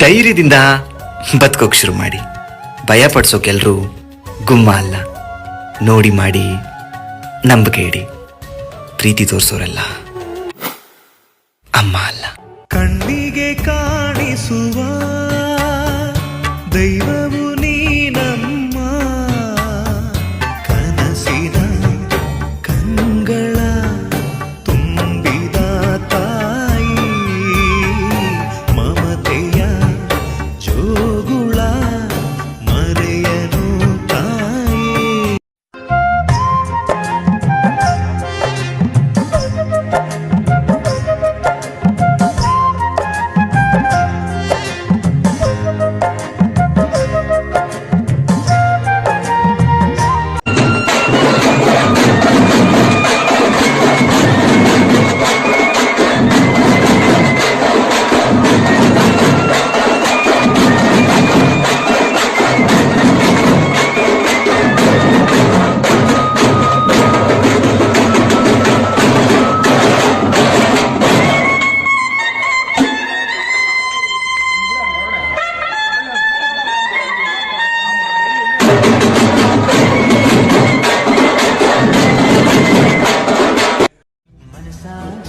ಧೈರ್ಯದಿಂದ ಬದುಕೋಕ್ ಶುರು ಮಾಡಿ. ಭಯ ಪಡಿಸೋಕೆಲ್ರು ಗುಮ್ಮ ಅಲ್ಲ, ನೋಡಿ ಮಾಡಿ ನಂಬಿಕೆ ಇಡಿ. ಪ್ರೀತಿ ತೋರಿಸೋರೆಲ್ಲ ಅಮ್ಮ ಅಲ್ಲ. ಕಣ್ಣಿಗೆ ಕಾಣಿಸುವ ದೈವವು ನೀನಮ್ಮ, ಕನಸಿನ ಕಂಗಳ ತುಂಬಿದ ತಾಯಿ, ಮಮತೆಯ ಜೋಗುಳ ಮರೆಯನು ತಾಯಿ.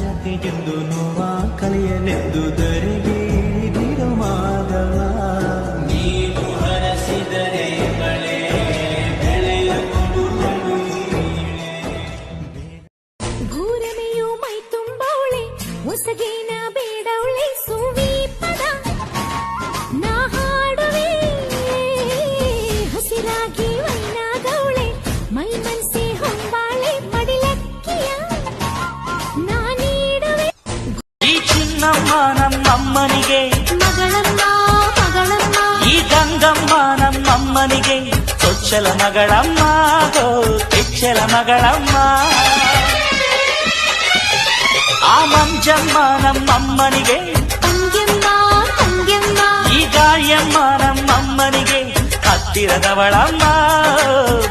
ಜತೆಗೆಂದು ನೋವ ಕಳೆಯಲೆಂದು ಧರೆಗೆ ಇಳಿದಿರೋ ಮಾಧವ, ನೀನು ಹರಸಿದರೆ ಮಳೆ ಬೆಳೆಯಬಹುದು. ಭೂರಮೆಯು ಮೈ ತುಂಬವಳೆ, ಹೊಸಗೇನ ಬೇಡವಳೆ ಸುವೀಪದ ನಾ ಹಾಡುವೆ, ಹಸಿರಾಗಿ ವೈನಾಗವಳೆ ಮೈ ಮನಸ್ಸೆ ಹೊಂಬಾಳೆ ಮಡಿಲಕ್ಕಿಯ ನಾನೀಡುವೆ. ಈ ಚಿನ್ನಮ್ಮ ನಮ್ಮಮ್ಮನಿಗೆ ಮಗಳಮ್ಮ ಮಗಳಮ್ಮ, ಈ ಗಂಗಮ್ಮ ನಮ್ಮಮ್ಮನಿಗೆ ಚೊಚ್ಚಲ ಮಗಳಮ್ಮ, ಕೆಚ್ಚಲ ಮಗಳಮ್ಮ. ಆ ಮಂಜಮ್ಮ ನಮ್ಮಮ್ಮನಿಗೆ ತಂಗ್ಯಮ್ಮ ತಂಗ್ಯಮ್ಮ, ಈ ಗಾಳಿಯಮ್ಮ ನಮ್ಮಮ್ಮನಿಗೆ ಹತ್ತಿರದವಳಮ್ಮ,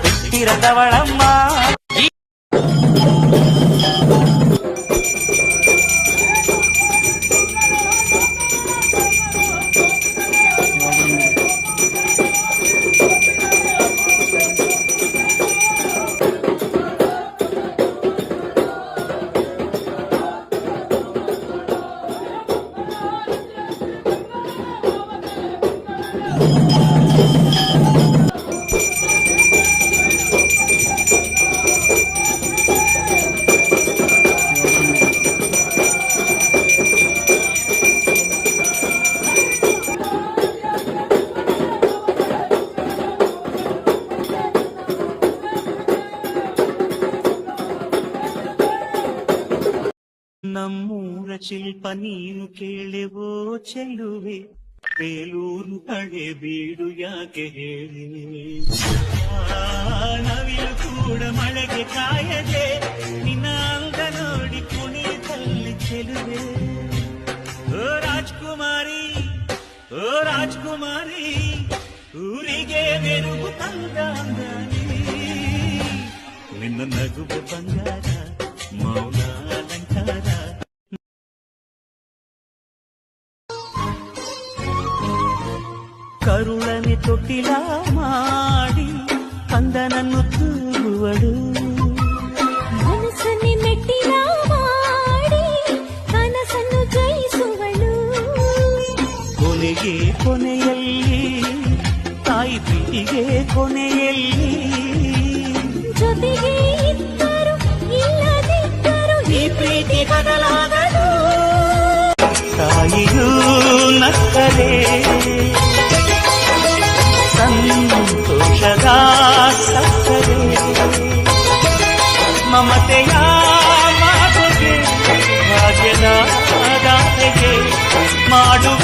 ಬಿಟ್ಟಿರದವಳಮ್ಮ. ನಮ್ಮೂರ ಶಿಲ್ಪ ನೀನು ಕೇಳೆವೋ ಚೆಲುವೆ, ಬೇಲೂರು ಹಳೆ ಬೀಡು ಯಾಕೆ ಹೇಳಿ. ನವಿಲು ಕೂಡ ಮಳೆಗೆ ಕಾಯದೆ ನಿನ್ನ ಅಂಗ ನೋಡಿ ಕುಣಿತಲ್ಲಿ ಚೆಲುವೆ. ಓ ರಾಜ್ಕುಮಾರಿ ಓ ರಾಜ್ಕುಮಾರಿ, ಊರಿಗೆ ಮೆರುಗು ತಂದ ನಿನ್ನ ನಗುವೆ ಬಂಗಾರ ಮೌನ ಅಲಂಕಾರ. ಕರುಳನೆ ತೊಟ್ಟಿಲ ಮಾಡಿ ಕಂದನನ್ನು ತೂಗುವಳು, ಮನಸ್ಸನ್ನೇ ಮೆಟ್ಟಿನ ಮಾಡಿ ಕನಸನ್ನು ಜಯಿಸುವಳು. ಕೊನೆಗೆ ಕೊನೆಯಲ್ಲಿ ತಾಯಿ ಪ್ರೀತಿಗೆ ಕೊನೆಯಲ್ಲಿ, ಜೊತೆಗೆ ಇದ್ದರು ಇಲ್ಲದಿದ್ದರು ಈ ಪ್ರೀತಿ ಬದಲಾಗದು. ತಾಯಿಯೂ ನಕ್ಕರೆ ಸಂತೋಷದ ಸಕ್ಕರೆ, ಮಮತೆಯ ಮಾತುಗೆ ಭಾಗ್ಯದ ದಾತೆಗೆ ಮಾಡುವ